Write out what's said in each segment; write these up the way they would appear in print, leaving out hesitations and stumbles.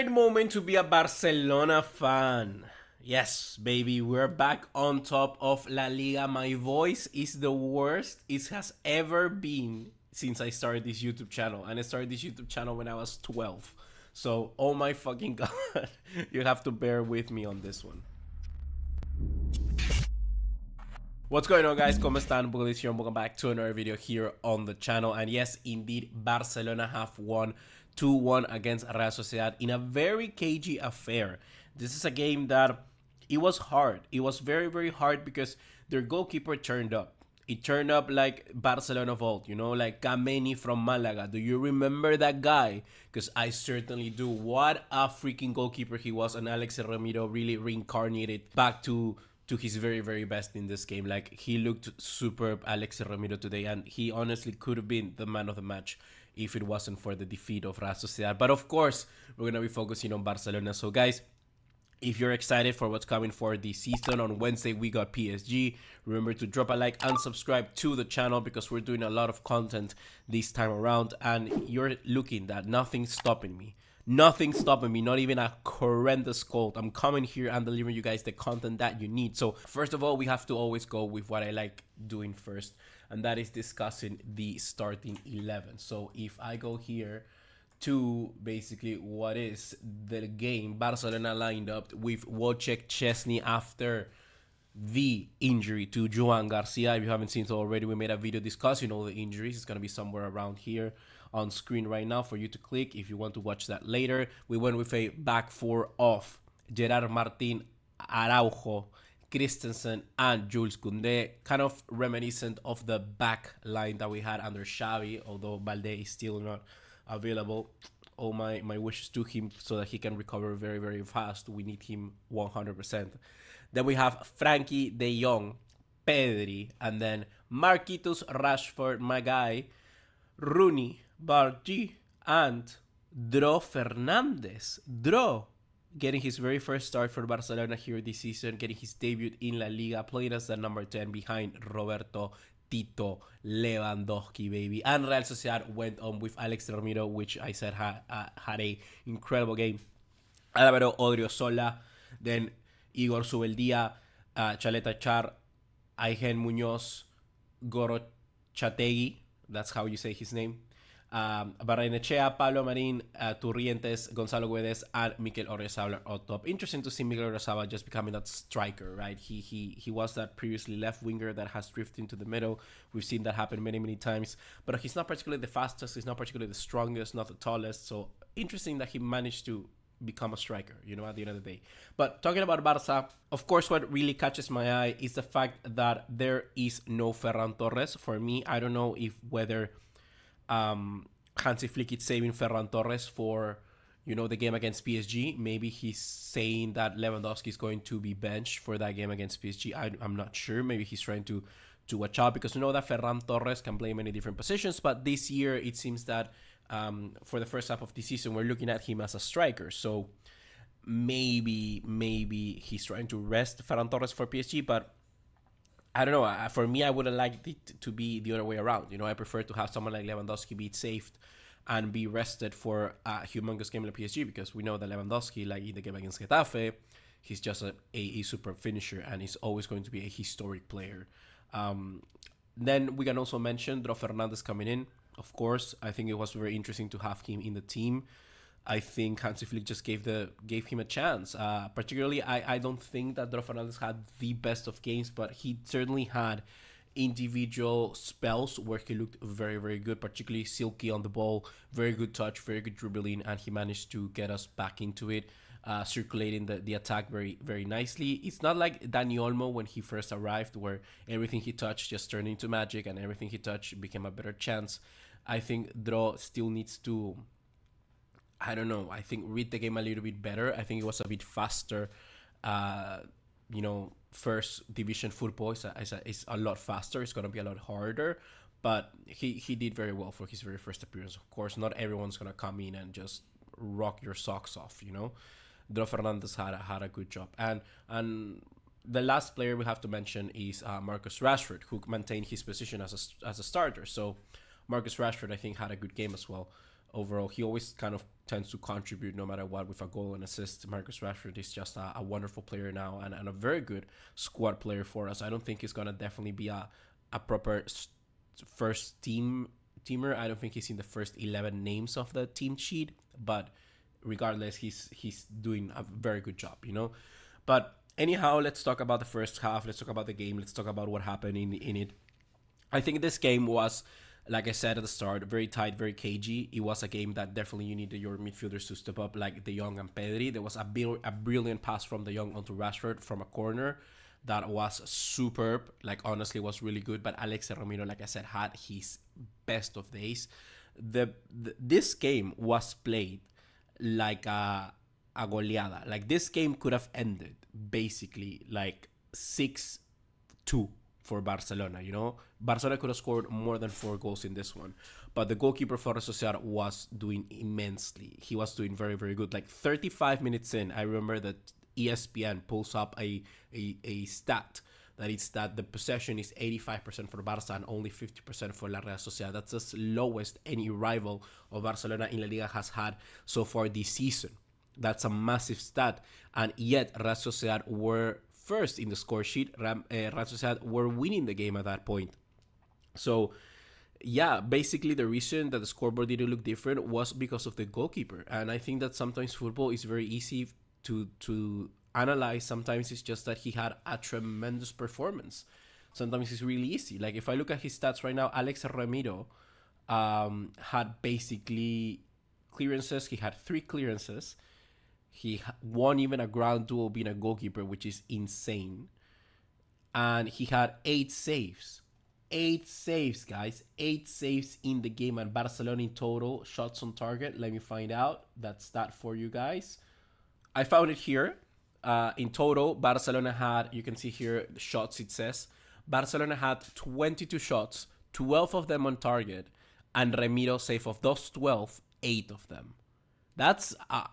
right moment to be a Barcelona fan. Yes, baby, we're back on top of La Liga. My voice is the worst it has ever been since I started this YouTube channel. And I started this YouTube channel when I was 12. So, oh my fucking god, you have to bear with me on this one. What's going on, guys? ¿Cómo están? BugaLuis here, and welcome back to another video here on the channel. And yes, indeed, Barcelona have won 2-1 against Real Sociedad in a very cagey affair. This is a game that it was hard. It was very, very hard because their goalkeeper turned up. It turned up like Barcelona of old, you know, like Kameni from Malaga. Do you remember that guy? Because I certainly do. What a freaking goalkeeper he was, and Alex Ramiro really reincarnated back to his very, very best in this game. Like, he looked superb, Alex Ramiro, today, and he honestly could have been the man of the match if it wasn't for the defeat of Real Sociedad. But of course, we're going to be focusing on Barcelona. So guys, if you're excited for what's coming for the season, on Wednesday we got PSG. Remember to drop a like and subscribe to the channel because we're doing a lot of content this time around, and you're looking that nothing's stopping me. Nothing's stopping me, not even a horrendous cold. I'm coming here and delivering you guys the content that you need. So first of all, we have to always go with what I like doing first, and that is discussing the starting 11. So if I go here to basically what is the game, Barcelona lined up with Wojciech Szczesny after the injury to Joan Garcia. If you haven't seen it already, we made a video discussing all the injuries. It's going to be somewhere around here on screen right now for you to click if you want to watch that later. We went with a back four of Gerard Martin, Araujo, Christensen, and Jules Koundé, kind of reminiscent of the back line that we had under Xavi, although Balde is still not available. All my wishes to him so that he can recover very, very fast. We need him 100%. Then we have Frankie de Jong, Pedri, and then Marquinhos, Rashford, Magai, Rooney, Bargy, and Dro Fernandez. Dro getting his very first start for Barcelona here this season, getting his debut in La Liga, playing as the number 10 behind Roberto Tito Lewandowski, baby. And Real Sociedad went on with Alex Ramiro, which I said had a incredible game. Álvaro Odriozola, then Igor Zubeldia, Chaleta Char, Aigen Muñoz, Goro Chategui, that's how you say his name, Barrenechea, Pablo Marin, Turrientes, Gonzalo Guedes, and Mikel Oyarzabal on top. Interesting to see Mikel Oyarzabal just becoming that striker, right? He was that previously left winger that has drifted into the middle. We've seen that happen many, many times. But he's not particularly the fastest, he's not particularly the strongest, not the tallest. So interesting that he managed to become a striker, you know, at the end of the day. But talking about Barça, of course, what really catches my eye is the fact that there is no Ferran Torres. For me, I don't know if whether Hansi Flick is saving Ferran Torres for, you know, the game against PSG. Maybe he's saying that Lewandowski is going to be benched for that game against PSG. I'm not sure. Maybe he's trying to watch out, because we know that Ferran Torres can play many different positions, but this year it seems that for the first half of the season we're looking at him as a striker. So maybe he's trying to rest Ferran Torres for PSG, but I don't know. For me, I would have liked it to be the other way around. You know, I prefer to have someone like Lewandowski be saved and be rested for a humongous game like PSG, because we know that Lewandowski, like in the game against Getafe, he's just a super finisher, and he's always going to be a historic player. Then we can also mention Dro Fernandez coming in. Of course, I think it was very interesting to have him in the team. I think Hansi Flick just gave him a chance. Particularly, I don't think that Dro Fernandez had the best of games, but he certainly had individual spells where he looked very, very good, particularly silky on the ball, very good touch, very good dribbling, and he managed to get us back into it, circulating the attack very, very nicely. It's not like Dani Olmo when he first arrived, where everything he touched just turned into magic and everything he touched became a better chance. I think Dro still needs to, I don't know, I think read the game a little bit better. I think it was a bit faster. You know, first division football is a lot faster. It's going to be a lot harder. But he did very well for his very first appearance. Of course, not everyone's going to come in and just rock your socks off, you know. Dro Fernandez had a good job. And the last player we have to mention is Marcus Rashford, who maintained his position as a starter. So Marcus Rashford, I think, had a good game as well. overall. He always kind of tends to contribute no matter what with a goal and assist. Marcus Rashford is just a wonderful player now, and a very good squad player for us. I don't think he's going to definitely be a proper first teamer. I don't think he's in the first 11 names of the team sheet, but regardless, he's doing a very good job, you know. But anyhow, let's talk about the first half. Let's talk about the game. Let's talk about what happened in it. I think this game was, like I said at the start, very tight, very cagey. It was a game that definitely you needed your midfielders to step up, like De Jong and Pedri. There was a brilliant pass from De Jong onto Rashford from a corner that was superb. Like, honestly, was really good. But Alex Ramiro, like I said, had his best of days. This game was played like a goleada. Like, this game could have ended basically like 6-2 for Barcelona, you know. Barcelona could have scored more than 4 goals in this one, but the goalkeeper for Real Sociedad was doing immensely. He was doing very, very good. Like 35 minutes in, I remember that ESPN pulls up a stat that it's that the possession is 85% for Barça and only 50% for La Real Sociedad. That's the lowest any rival of Barcelona in La Liga has had so far this season. That's a massive stat, and yet Real Sociedad were first in the score sheet. Real Sociedad were winning the game at that point. So, yeah, basically the reason that the scoreboard didn't look different was because of the goalkeeper. And I think that sometimes football is very easy to analyze. Sometimes it's just that he had a tremendous performance. Sometimes it's really easy. Like, if I look at his stats right now, Alex Ramiro had basically clearances. He had 3 clearances. He won even a ground duel being a goalkeeper, which is insane. And he had 8 saves. 8 saves, guys. 8 saves in the game. And Barcelona in total, shots on target. Let me find out that stat for you guys. I found it here. In total, Barcelona had, you can see here, the shots it says. Barcelona had 22 shots, 12 of them on target. And Ramiro saved of those 12, 8 of them. That's a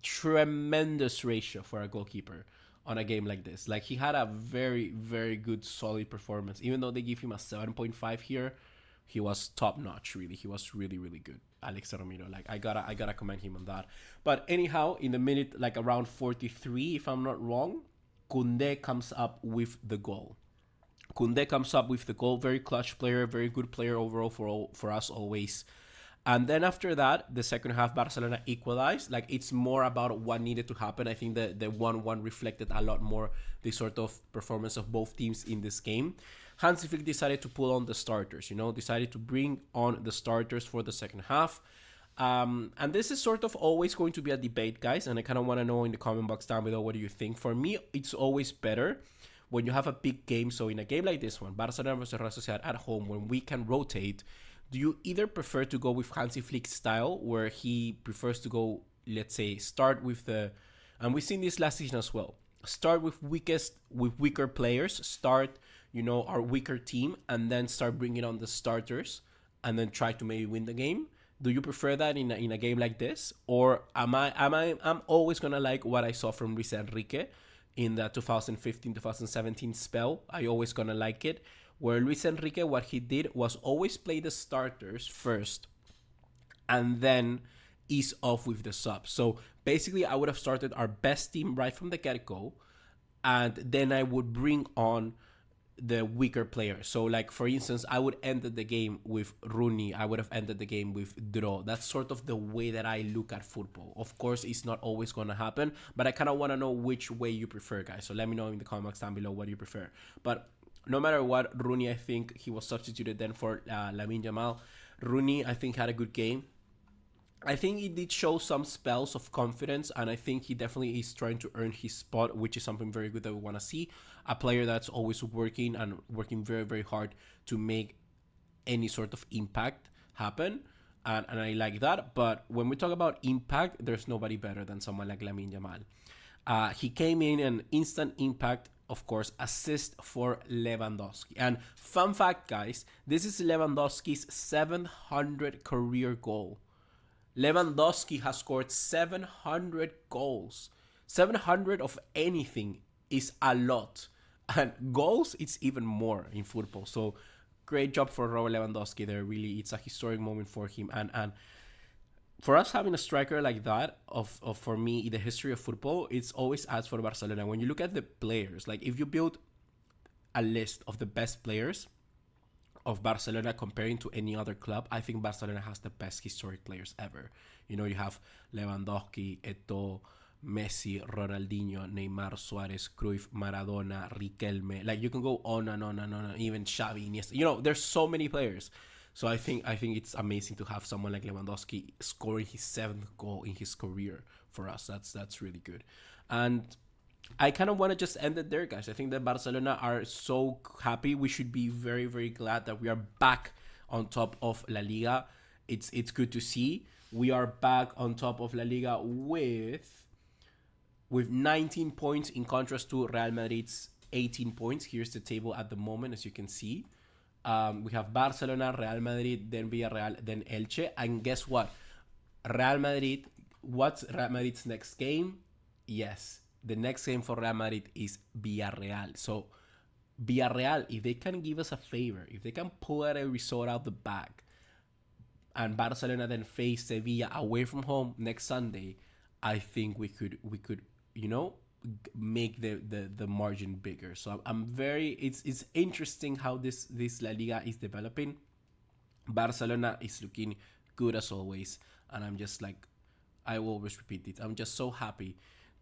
tremendous ratio for a goalkeeper on a game like this. Like, he had a very, very good, solid performance. Even though they give him a 7.5 here, he was top notch. Really, he was really, really good. Alex Ramiro, like, I gotta commend him on that. But anyhow, in the minute like around 43, if I'm not wrong, Koundé comes up with the goal. Very clutch player, very good player overall for us always. And then after that, the second half, Barcelona equalized. Like, it's more about what needed to happen. I think the 1-1 reflected a lot more the sort of performance of both teams in this game. Hansi Flick decided to pull on the starters, decided to bring on the starters for the second half. And this is sort of always going to be a debate, guys. And I kind of want to know in the comment box down below, what do you think? For me, it's always better when you have a big game. So in a game like this one, Barcelona versus Real Sociedad at home, when we can rotate, do you either prefer to go with Hansi Flick's style, where he prefers to go, let's say, start with and we've seen this last season as well, start with weaker players, start, our weaker team, and then start bringing on the starters, and then try to maybe win the game? Do you prefer that in a game like this, or I'm always gonna like what I saw from Luis Enrique in the 2015-2017 spell? I always gonna like it, where Luis Enrique, what he did was always play the starters first and then ease off with the subs. So basically, I would have started our best team right from the get-go, and then I would bring on the weaker players. So, like, for instance, I would end the game with Rooney. I would have ended the game with Draw. That's sort of the way that I look at football. Of course, it's not always going to happen, but I kind of want to know which way you prefer, guys. So let me know in the comments down below what you prefer. But no matter what, Rooney, I think he was substituted then for Lamine Yamal. Rooney, I think, had a good game. I think he did show some spells of confidence, and I think he definitely is trying to earn his spot, which is something very good that we want to see. A player that's always working very, very hard to make any sort of impact happen, and I like that. But when we talk about impact, there's nobody better than someone like Lamine Yamal. He came in an instant impact, of course, assist for Lewandowski. And fun fact, guys, this is Lewandowski's 700 career goal. Lewandowski has scored 700 goals. 700 of anything is a lot. And goals, it's even more in football. So great job for Robert Lewandowski there. Really, it's a historic moment for him, and for us having a striker like that, of for me in the history of football, it's always adds for Barcelona. When you look at the players, like if you build a list of the best players of Barcelona comparing to any other club, I think Barcelona has the best historic players ever. You know, you have Lewandowski, Eto'o, Messi, Ronaldinho, Neymar, Suarez, Cruyff, Maradona, Riquelme. Like you can go on and on and on. Even Xavi, Iniesta. You know, there's so many players. So I think it's amazing to have someone like Lewandowski scoring his 7th goal in his career for us. That's really good. And I kind of want to just end it there, guys. I think that Barcelona are so happy. We should be very, very glad that we are back on top of La Liga. It's good to see. We are back on top of La Liga with 19 points, in contrast to Real Madrid's 18 points. Here's the table at the moment, as you can see. We have Barcelona, Real Madrid, then Villarreal, then Elche. And guess what? Real Madrid, what's Real Madrid's next game? Yes, the next game for Real Madrid is Villarreal. So Villarreal, if they can give us a favor, if they can pull out a result out the bag, and Barcelona then face Sevilla away from home next Sunday, I think we could make the margin bigger. So I'm very it's interesting how this La Liga is developing. Barcelona is looking good as always, and I'm just like, I will always repeat it, I'm just so happy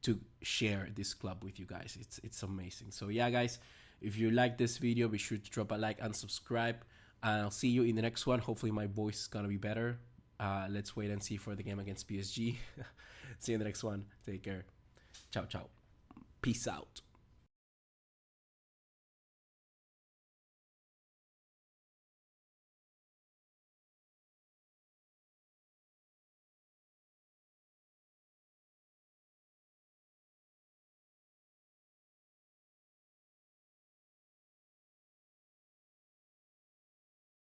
to share this club with you guys. It's amazing. So yeah, guys, if you like this video, be sure to drop a like and subscribe, and I'll see you in the next one. Hopefully my voice is gonna be better. Let's wait and see for the game against PSG. See you in the next one. Take care. Ciao, ciao. Peace out.